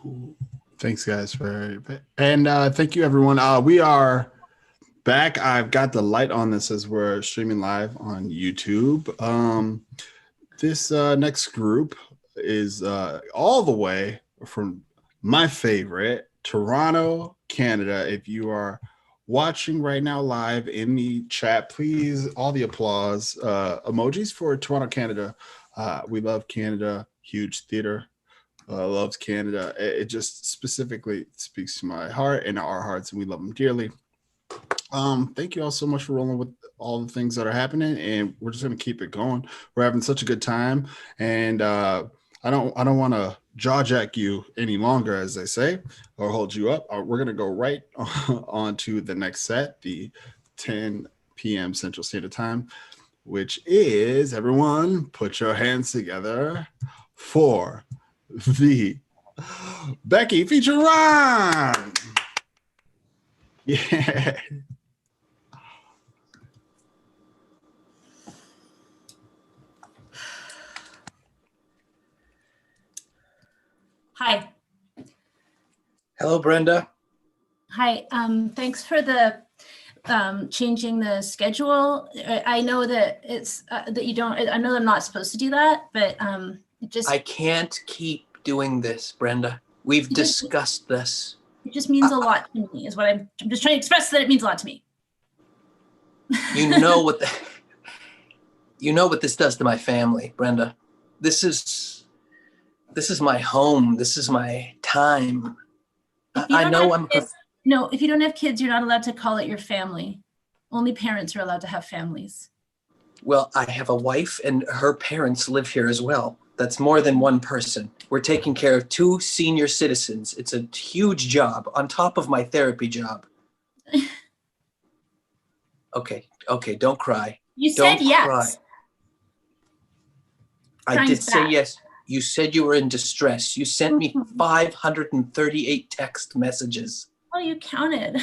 Cool. Thanks, guys, and thank you, everyone. We are back. I've got the light on this as we're streaming live on YouTube. This next group is all the way from my favorite, Toronto, Canada. If you are watching right now live in the chat, please, all the applause emojis for Toronto, Canada. We love Canada, huge theater. Loves Canada. It just specifically speaks to my heart and our hearts, and we love them dearly. Thank you all so much for rolling with all the things that are happening, and we're just gonna keep it going. We're having such a good time, and I don't want to jaw jack you any longer, as they say, or hold you up. We're gonna go right on to the next set, the 10 p.m. Central Standard Time, which is, everyone, put your hands together for the Becky feature run. Yeah. Hi. Hello, Brenda. Hi. Thanks for the changing the schedule. I know that it's that you don't. I know I'm not supposed to do that, but I can't keep doing this, Brenda. We've discussed this. It just means a lot to me. Is what I'm just trying to express, that it means a lot to me. You know what this does to my family, Brenda. This is my home. This is my time. I know I'm. No, if you don't have kids, you're not allowed to call it your family. Only parents are allowed to have families. Well, I have a wife, and her parents live here as well. That's more than one person. We're taking care of 2 senior citizens. It's a huge job on top of my therapy job. Okay, don't cry. You said yes. Cry. I did say yes. You said you were in distress. You sent me 538 text messages. Oh, you counted.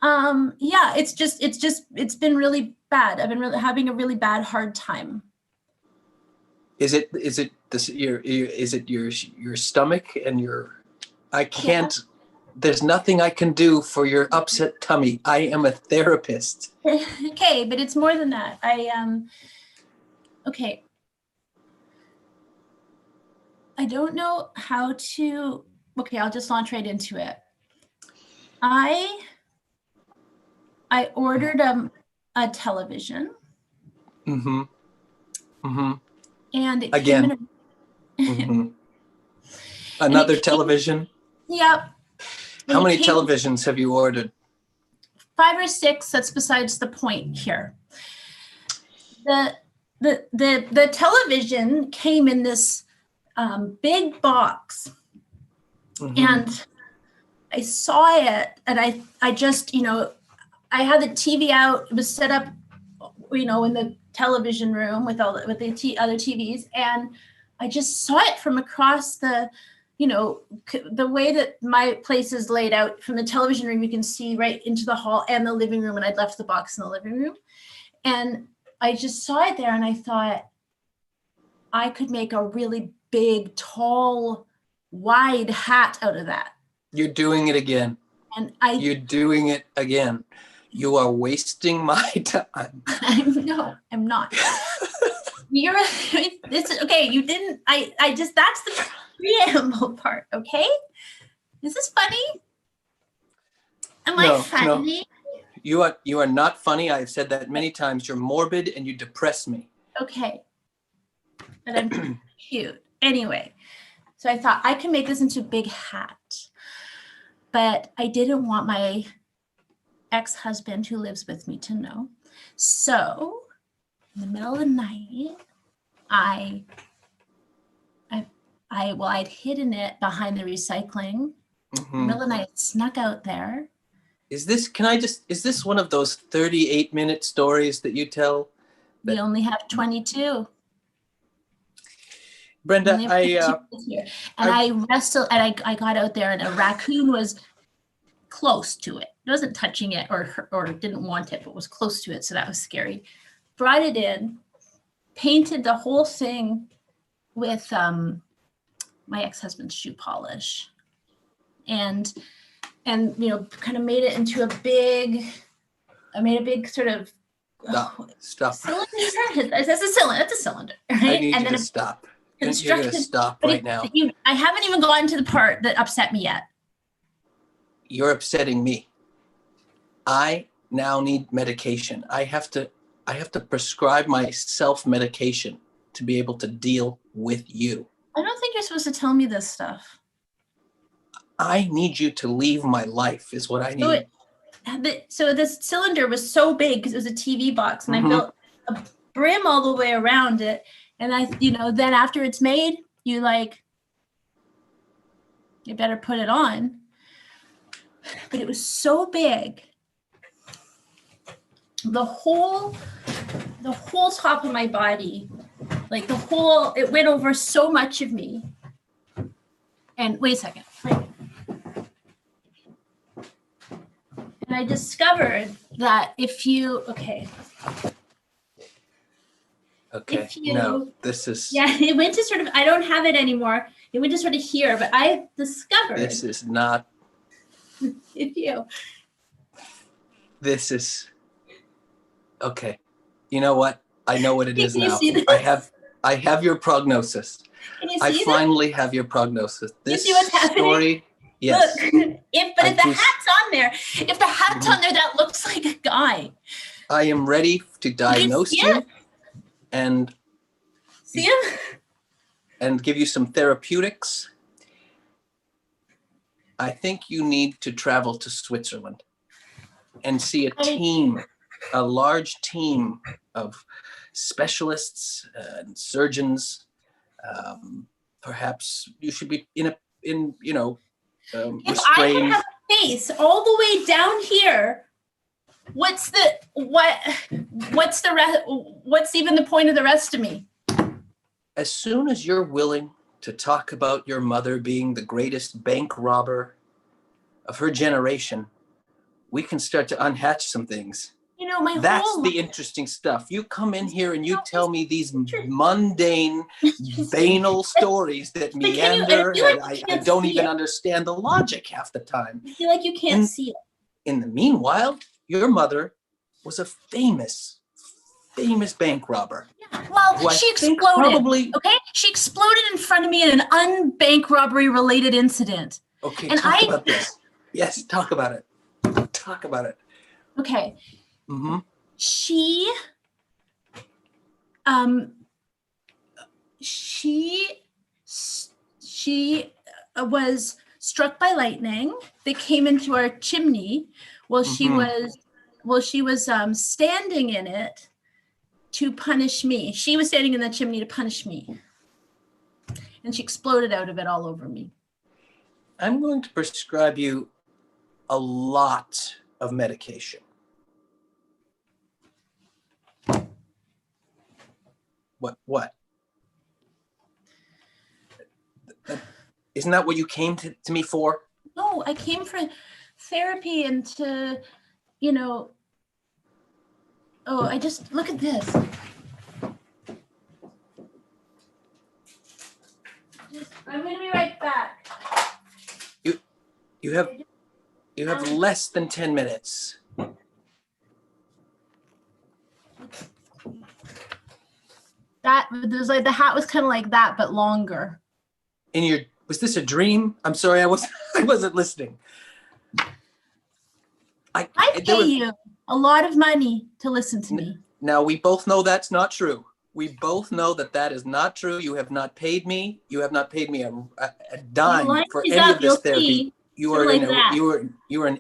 Yeah, it's been really bad. I've been having a really bad, hard time. Is it your stomach and I can't, there's nothing I can do for your upset tummy. I am a therapist. Okay, but it's more than that. Okay. I don't know how to, okay, I'll just launch right into it. I ordered a television. Mm-hmm. Mm-hmm. And it again. Another television? Yep. How many televisions have you ordered? 5 or 6. That's besides the point here. The television came in this big box, and I saw it, and I just, I had the TV out. It was set up, in the television room with other TVs, and I just saw it from across the, the way that my place is laid out from the television room. You can see right into the hall and the living room, and I'd left the box in the living room, and I just saw it there, and I thought I could make a really big, tall, wide hat out of that. You're doing it again. You're doing it again. You are wasting my time. No, I'm not. This is okay. You didn't. I just. That's the preamble part. Okay. Is this funny? Am I funny? No. You are not funny. I've said that many times. You're morbid and you depress me. Okay. But I'm cute. Anyway, so I thought I could make this into a big hat, but I didn't want my ex-husband who lives with me to know. So in the middle of the night, I'd hidden it behind the recycling. In the middle of the night, it snuck out there. Is this one of those 38-minute stories that you tell? We only have 22. Brenda, I wrestled, and I got out there, and a raccoon was close to it. It wasn't touching it or didn't want it, but was close to it. So that was scary. Brought it in, painted the whole thing with my ex-husband's shoe polish, and kind of made it into a big. I made a big sort of Stop. cylinder. That's a cylinder. That's a cylinder, right? I need and you then to stop. You're going to constructed. stop But right now. I haven't even gotten to the part that upset me yet. You're upsetting me. I now need medication. I have to prescribe myself medication to be able to deal with you. I don't think you're supposed to tell me this stuff. I need you to leave my life is what I need. So this cylinder was so big because it was a TV box, and I built a brim all the way around it. And then after it's made, you better put it on. But it was so big. The whole top of my body, it went over so much of me. And wait a second. And I discovered that Okay. No, this is. Yeah, it went to sort of, I don't have it anymore. It went to sort of here, but I discovered. This is not. This is. Okay. You know what? I know what it is now. I have your prognosis. Can you see finally have your prognosis. This you see what's happening? Story, yes. Look, if the hat's on there, that looks like a guy. I am ready to diagnose you and see him? And give you some therapeutics. I think you need to travel to Switzerland and see a large team of specialists and surgeons. Perhaps you should be restrained. If I have a face all the way down here, what's even the point of the rest of me? As soon as you're willing to talk about your mother being the greatest bank robber of her generation, we can start to unhatch some things. That's the interesting stuff. You come in here and you tell me these mundane, banal stories that meander, and I don't even understand the logic half the time. I feel like you can't see it. In the meanwhile, your mother was a famous bank robber. Yeah, well, she exploded. Okay, she exploded in front of me in an unbank robbery related incident. Okay, and talk about this. Yes, talk about it. Talk about it. Okay. Mm-hmm. She was struck by lightning that came into our chimney while she was standing in it to punish me. She was standing in the chimney to punish me, and she exploded out of it all over me. I'm going to prescribe you a lot of medication. What? Isn't that what you came to me for? No, I came for therapy and to, I just, look at this. I'm going to be right back. You have less than 10 minutes. The hat was kind of like that, but longer. Was this a dream? I'm sorry, I wasn't listening. I pay you a lot of money to listen to me. Now, we both know that's not true. We both know that is not true. You have not paid me. You have not paid me a dime for any of this therapy. You are in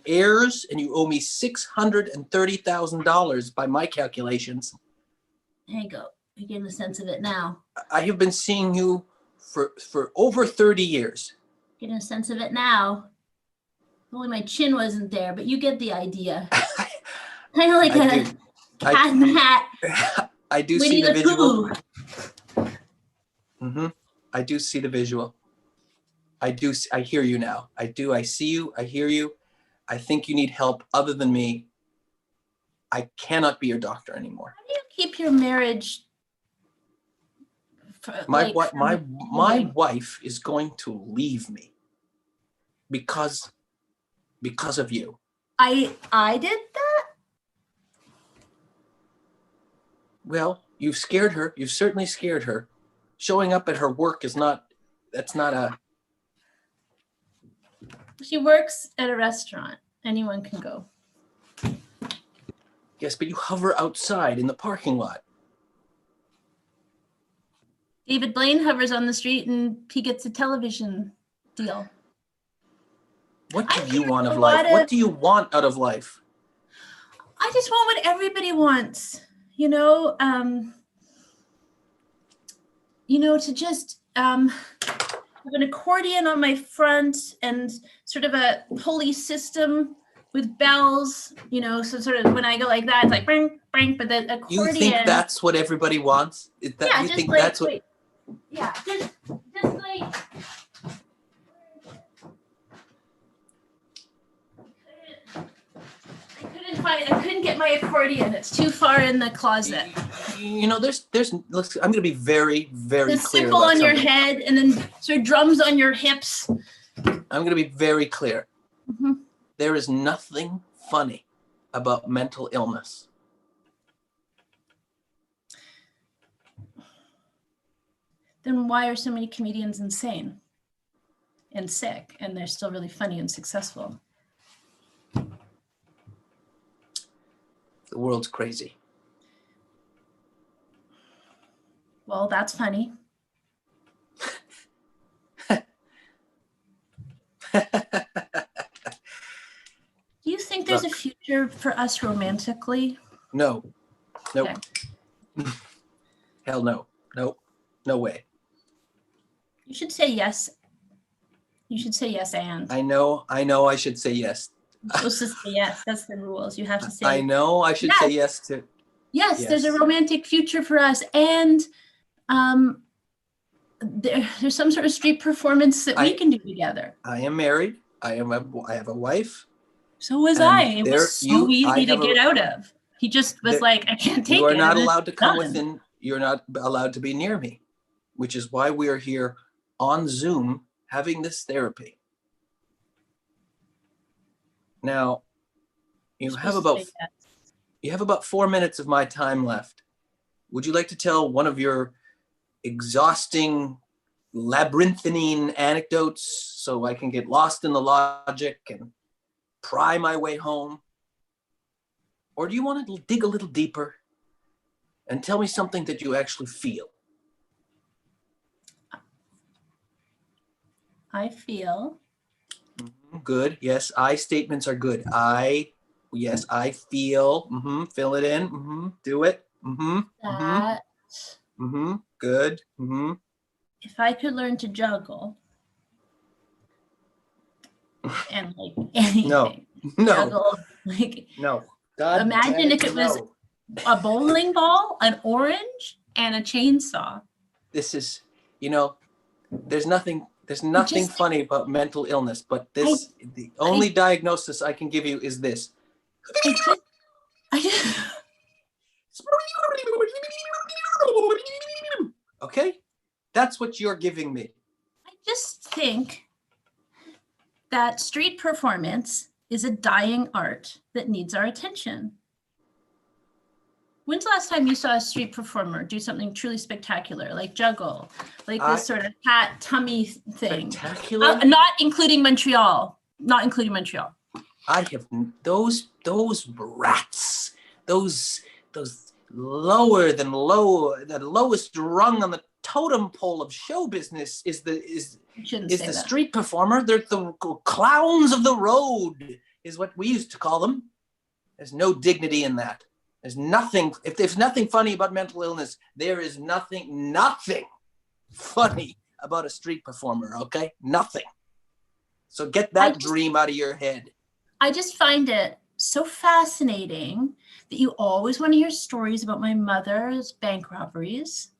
heirs, and you owe me $630,000 by my calculations. There you go. You're getting a sense of it now. I have been seeing you for over 30 years. Getting a sense of it now. Only my chin wasn't there, but you get the idea. Kind of like a cat in the hat. I do see the visual. Mm-hmm. I do see the visual. I hear you now. I see you. I hear you. I think you need help other than me. I cannot be your doctor anymore. How do you keep your marriage My like what my from my healing. wife is going to leave me because of you. I did that? Well, you've scared her. You've certainly scared her. Showing up at her work is not. That's not a. She works at a restaurant. Anyone can go. Yes, but you hover outside in the parking lot. David Blaine hovers on the street and he gets a television deal. What do I'm you hearing want of a life? lot What of- do you want out of life? I just want what everybody wants, you know, to just have an accordion on my front and sort of a pulley system with bells, so sort of when I go like that, it's like bring, bring, but the You accordion. think that's what everybody wants? Is that Yeah, you just think like, that's what? wait. Yeah, just like. I couldn't get my accordion. It's too far in the closet. There's. Let's, I'm going to be very, very The clear cymbal about on your something. head and then sort of drums on your hips. I'm going to be very clear. Mhm. There is nothing funny about mental illness. Then why are so many comedians insane and sick and they're still really funny and successful? The world's crazy. Well, that's funny. Do you think there's a future for us romantically? No. Nope. Okay. Hell no. Nope. No way. You should say yes. You should say yes and. I know I should say yes. You're supposed to say yes. That's the rules. You have to say I know I should say yes to. Yes, there's a romantic future for us. And there's some sort of street performance that we can do together. I am married. I have a wife. So was And I. It was so easy to get out of. He just was like, I can't take it. You are not and allowed to come done. within, you're not allowed to be near me, which is why we are here on Zoom having this therapy. Now, you have about 4 minutes of my time left. Would you like to tell one of your exhausting, labyrinthine anecdotes so I can get lost in the logic and pry my way home? Or do you want to dig a little deeper and tell me something that you actually feel? I feel. Good. Yes, I statements are good. Yes, I feel. Fill it in. Do it. That Good. if I could learn to juggle and like anything. No. Juggle, like No. God imagine if it was a bowling ball, an orange, and a chainsaw. This is, there's nothing funny about mental illness, but the only diagnosis I can give you is this. Okay? That's what you're giving me. I just think that street performance is a dying art that needs our attention. When's the last time you saw a street performer do something truly spectacular, like juggle, like this sort of hat tummy thing? Spectacular? Not including Montreal. Not including Montreal. I have those rats, those lower than low, the lowest rung on the totem pole of show business is the street performer. They're the clowns of the road, is what we used to call them. There's no dignity in that. There's nothing. If there's nothing funny about mental illness, there is nothing funny about a street performer. Okay, nothing. So get that dream out of your head. I just find it so fascinating that you always want to hear stories about my mother's bank robberies,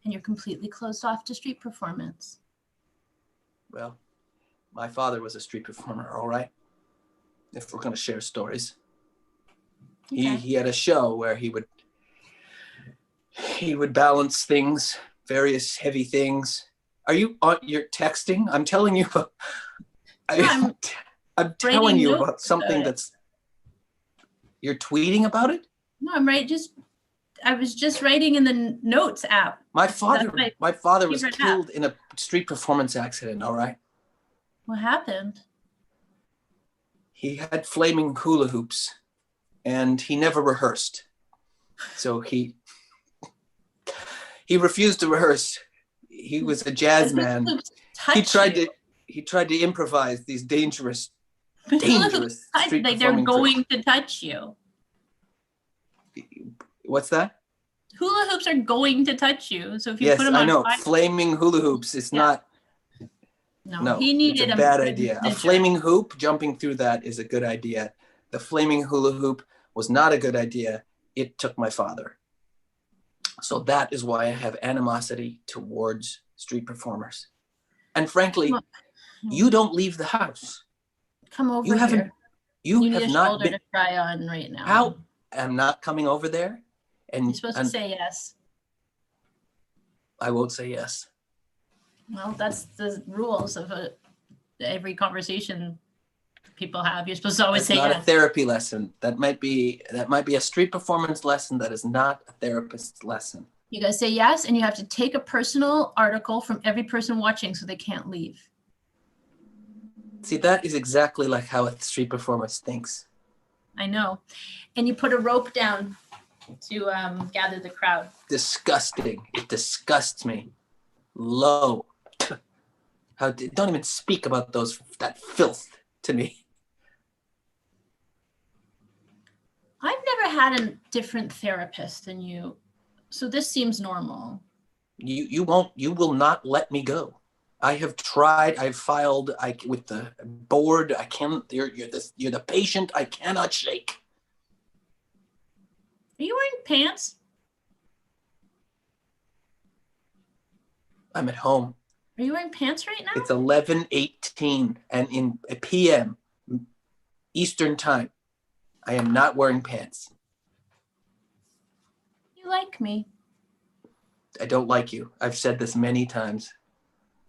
and you're completely closed off to street performance. Well, my father was a street performer, all right? If we're going to share stories. Okay. He had a show where he would balance things various heavy things. Are you you're texting? I'm telling you. I'm I'm telling writing you notes about something about it. that's. You're tweeting about it? No, I was just writing in the notes app. My father was favorite killed in a street performance accident. All right. What happened? He had flaming hula hoops, and he never rehearsed. So he refused to rehearse. He was a jazz man. He tried to improvise these dangerous street like they're performing going to touch you. What's that? Hula hoops are going to touch you. So if you Yes, put them on I know. fire, Flaming hula hoops. It's not. no, he needed it's a bad idea. A flaming hoop, jumping through that is a good idea. The flaming hula hoop was not a good idea. It took my father. So that is why I have animosity towards street performers. And frankly, you don't leave the house. Come over You haven't. here. You need have a not shoulder been. to cry on right now. How? I'm not coming over there. And You're supposed to say yes. I won't say yes. Well, that's the rules of every conversation people have. You're supposed to always say That's not yes. a therapy lesson. That might be a street performance lesson. That is not a therapist's lesson. You guys say yes, and you have to take a personal article from every person watching so they can't leave. See, that is exactly like how a street performance thinks. I know. And you put a rope down to gather the crowd. Disgusting. It disgusts me. Low. Don't even speak about that filth to me. I've never had a different therapist than you, so this seems normal. You will not let me go. I have tried. I've filed. With the board. I can't. You're the patient. I cannot shake. Are you wearing pants? I'm at home. Are you wearing pants right now? It's 11:18 and in p.m. Eastern time. I am not wearing pants. You like me. I don't like you. I've said this many times.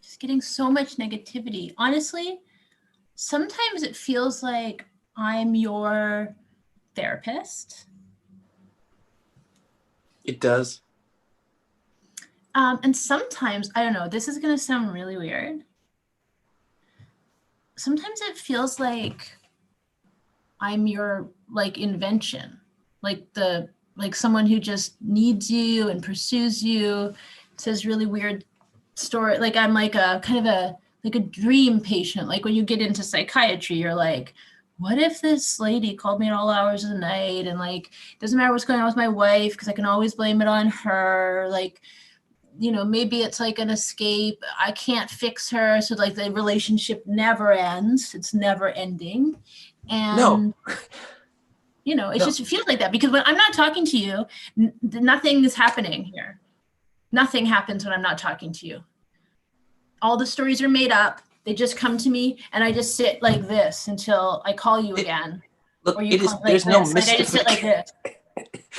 Just getting so much negativity. Honestly, sometimes it feels like I'm your therapist. It does. And sometimes, I don't know, this is going to sound really weird. Sometimes it feels like I'm your invention, like someone who just needs you and pursues you, says really weird story. Like I'm like a kind of a dream patient. Like when you get into psychiatry, you're like, what if this lady called me at all hours of the night and doesn't matter what's going on with my wife because I can always blame it on her. Maybe it's like an escape. I can't fix her. So the relationship never ends. It's never ending. And, just it feels like that because when I'm not talking to you, nothing is happening here. Nothing happens when I'm not talking to you. All the stories are made up. They just come to me and I just sit like this until I call you again. Look, or you call there's no mystification. I just sit like this.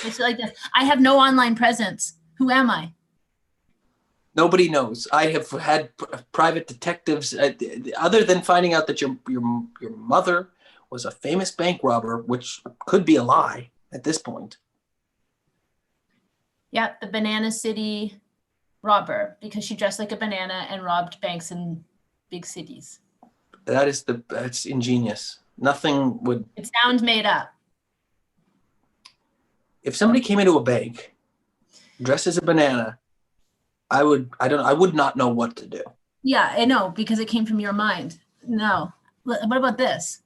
I sit like this. I have no online presence. Who am I? Nobody knows. I have had private detectives, other than finding out that your mother was a famous bank robber, which could be a lie at this point. Yeah, the Banana City robber, because she dressed like a banana and robbed banks in big cities. That's ingenious. Nothing would. It sounds made up. If somebody came into a bank dressed as a banana, I would not know what to do. Yeah, I know, because it came from your mind. No. What about this?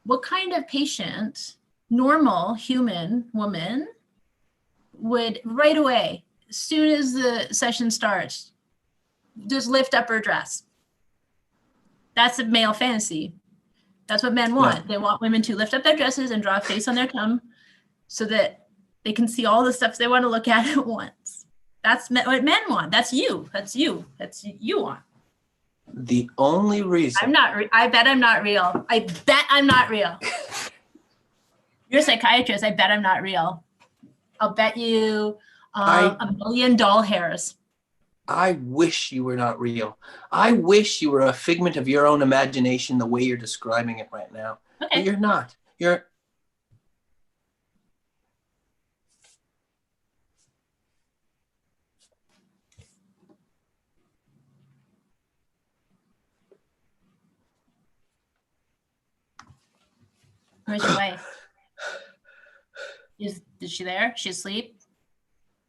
What kind of patient, normal human woman, would right away, as soon as the session starts, just lift up her dress? That's a male fantasy. That's what men want. Yeah. They want women to lift up their dresses and draw a face on their tongue so that they can see all the stuff they want to look at once. That's what men want. That's you. That's you. That's you want. The only reason I bet I'm not real. I bet I'm not real. You're a psychiatrist. I bet I'm not real. I'll bet you $1 million doll hairs. I wish you were not real. I wish you were a figment of your own imagination the way you're describing it right now. Okay. But you're not. You're... Where's your wife? Is she there? She asleep?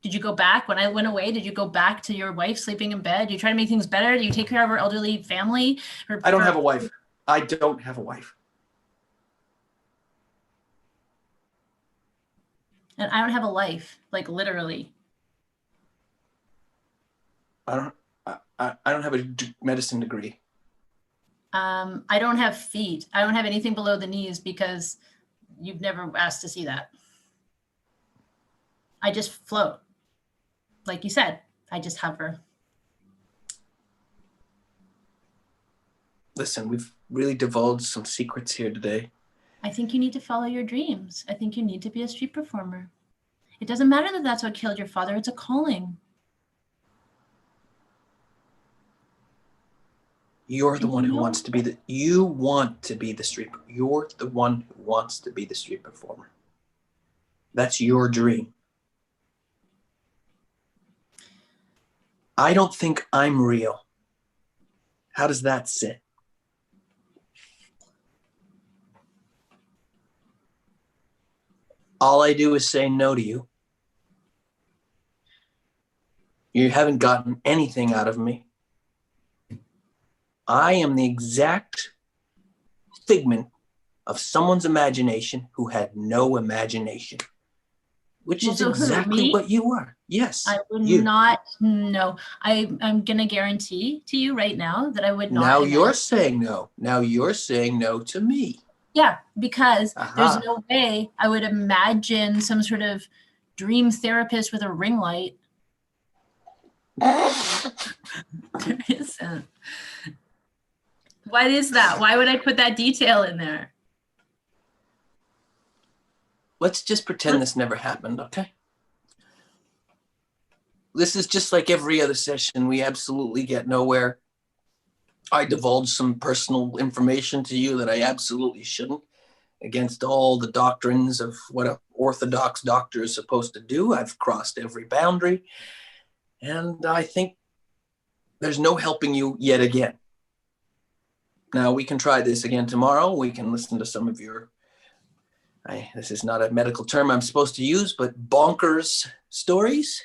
Did you go back when I went away? Did you go back to your wife sleeping in bed? Do you try to make things better? Do you take care of her elderly family? I don't have a wife. I don't have a wife. And I don't have a life, like literally. I don't have a medicine degree. I don't have feet. I don't have anything below the knees because you've never asked to see that. I just float. Like you said, I just hover. Listen, we've really divulged some secrets here today. I think you need to follow your dreams. I think you need to be a street performer. It doesn't matter that that's what killed your father. It's a calling. You're the one who wants to be the... You want to be the street... You're the one who wants to be the street performer. That's your dream. I don't think I'm real. How does that sit? All I do is say no to you. You haven't gotten anything out of me. I am the exact figment of someone's imagination who had no imagination, which is exactly what you are. Yes. I would not. No, I'm going to guarantee to you right now that I would not. Now you're saying no. Now you're saying no to me. Yeah, because there's no way I would imagine some sort of dream therapist with a ring light. There isn't. What is that? Why would I put that detail in there? Let's just pretend this never happened, okay? This is just like every other session. We absolutely get nowhere. I divulged some personal information to you that I absolutely shouldn't, against all the doctrines of what an orthodox doctor is supposed to do. I've crossed every boundary, and I think there's no helping you yet again. Now, we can try this again tomorrow. We can listen to some of your, this is not a medical term I'm supposed to use, but bonkers stories,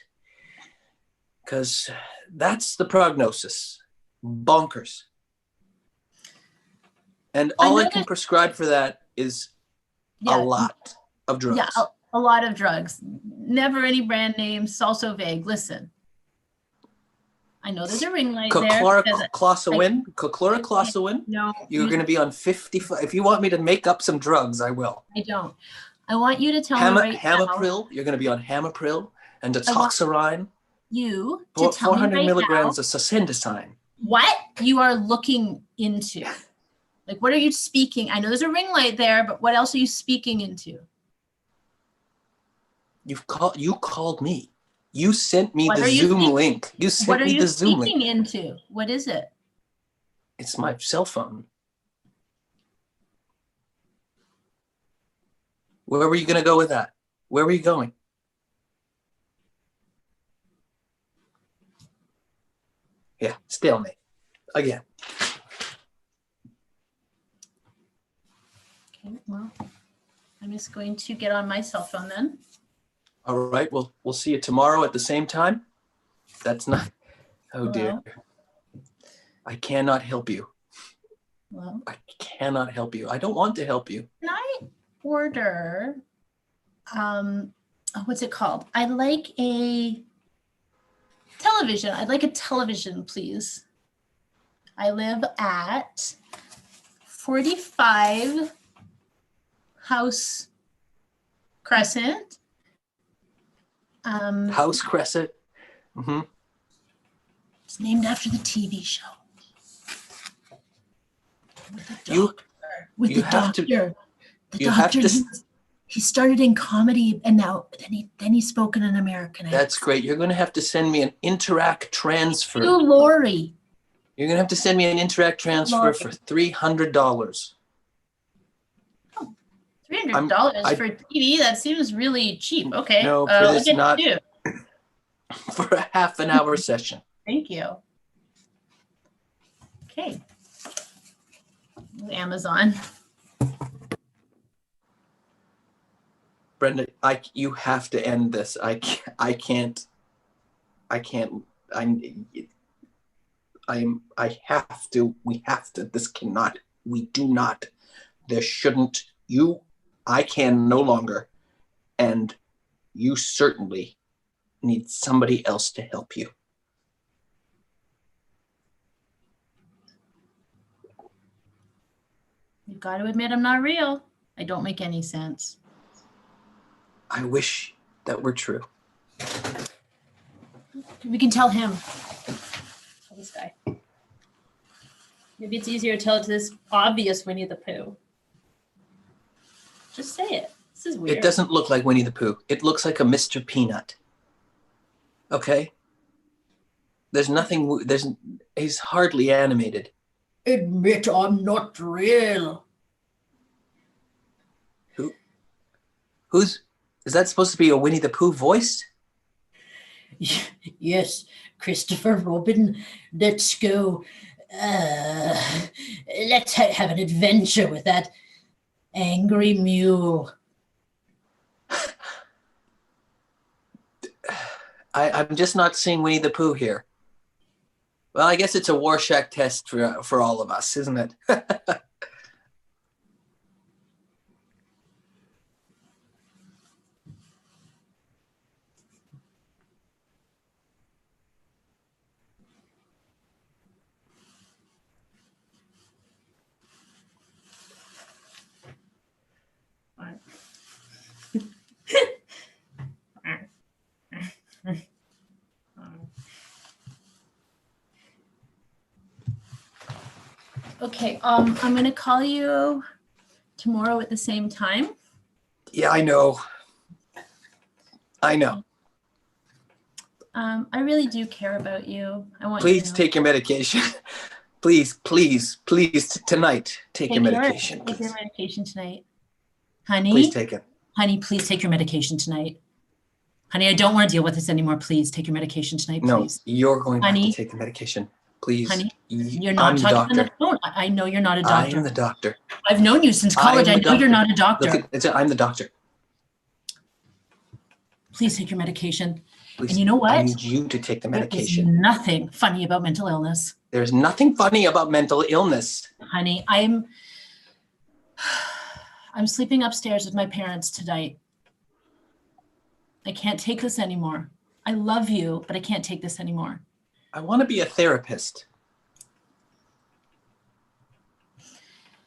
because that's the prognosis. Bonkers. And all I can prescribe for that is a lot of drugs. Yeah, a lot of drugs. Never any brand names, also vague. Listen, I know there's a ring light there. Chloroclazawin. No. You're going to be on 55. If you want me to make up some drugs, I will. I don't. I want you to tell me right Hamapril. You're going to be on Hamapril and detoxerine. You to tell 400 me right milligrams now of sacendicine. what you are looking into. Like, what are you speaking? I know there's a ring light there, but what else are you speaking into? You called me. You sent me the Zoom link. You sent me the Zoom link. What are you speaking into? What is it? It's my cell phone. Where were you going to go with that? Where were you going? Yeah, stalemate. Again. Okay, well, I'm just going to get on my cell phone then. All right, well, we'll see you tomorrow at the same time. That's not, oh dear. I cannot help you. Well, I cannot help you. I don't want to help you. Can I order, what's it called? I'd like a television. I'd like a television, please. I live at 45 House Crescent. House Crescent. Mm-hmm. It's named after the TV show. With the doctor. He started in comedy, and then he spoke in an American accent. That's great. You're going to have to send me an Interact transfer. You, Lori. You're going to have to send me an Interact transfer for $300. $300 for TV? That seems really cheap. Okay. No, for this not for a half an hour session. Thank you. Okay. Amazon. Brenda, you have to end this. I can't. have to. We have to. This cannot. We do not. There shouldn't. I can no longer. And you certainly need somebody else to help you. You've got to admit I'm not real. I don't make any sense. I wish that were true. We can tell him. Tell this guy. Maybe it's easier to tell it to this obvious Winnie the Pooh. Just say it. This is weird. It doesn't look like Winnie the Pooh. It looks like a Mr. Peanut. Okay? There's nothing, he's hardly animated. Admit I'm not real. Is that supposed to be a Winnie the Pooh voice? Yes, Christopher Robin, let's go. Let's have an adventure with that angry mule. I'm just not seeing Winnie the Pooh here. Well, I guess it's a Rorschach test for all of us, isn't it? Okay, I'm going to call you tomorrow at the same time. Yeah, I know. I know. I really do care about you. I want Please you to know. take your medication. Please, tonight, take your medication. Take your medication tonight. Honey? Please take it. Honey, please take your medication tonight. Honey, I don't want to deal with this anymore. Please take your medication tonight, please. No, you're going to have to take the medication. Please. Honey, you're not talking on the phone. I know you're not a doctor. I am the doctor. I've known you since college. I know you're not a doctor. Look, I'm the doctor. Please take your medication. Please, and you know what? I need you to take the medication. There's nothing funny about mental illness. There's nothing funny about mental illness. Honey, I'm sleeping upstairs with my parents tonight. I can't take this anymore. I love you, but I can't take this anymore. I want to be a therapist.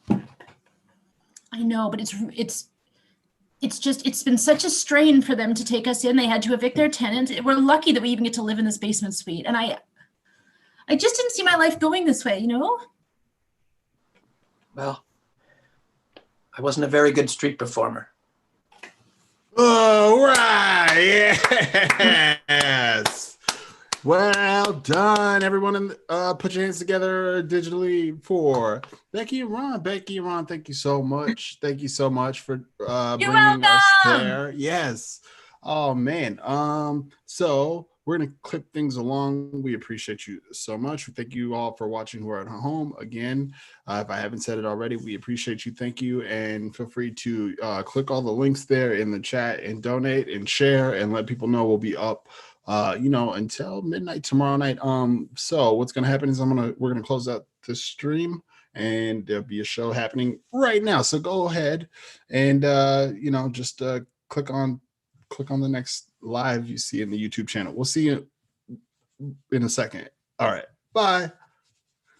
I know, but it's been such a strain for them to take us in. They had to evict their tenants. We're lucky that we even get to live in this basement suite. And I just didn't see my life going this way, you know? Well, I wasn't a very good street performer. All right. Yes. Well done, everyone. Put your hands together digitally for Becky and Ron. Becky and Ron, thank you so much. Thank you so much for bringing us there. Yes. Oh man. So we're gonna clip things along. We appreciate you so much. Thank you all for watching who are at home. Again, if I haven't said it already, we appreciate you. Thank you, and feel free to click all the links there in the chat and donate and share and let people know we'll be up. Until midnight tomorrow night. So what's gonna happen is we're gonna close out this stream and there'll be a show happening right now. So go ahead and just click on the next live you see in the YouTube channel. We'll see you in a second. All right, bye.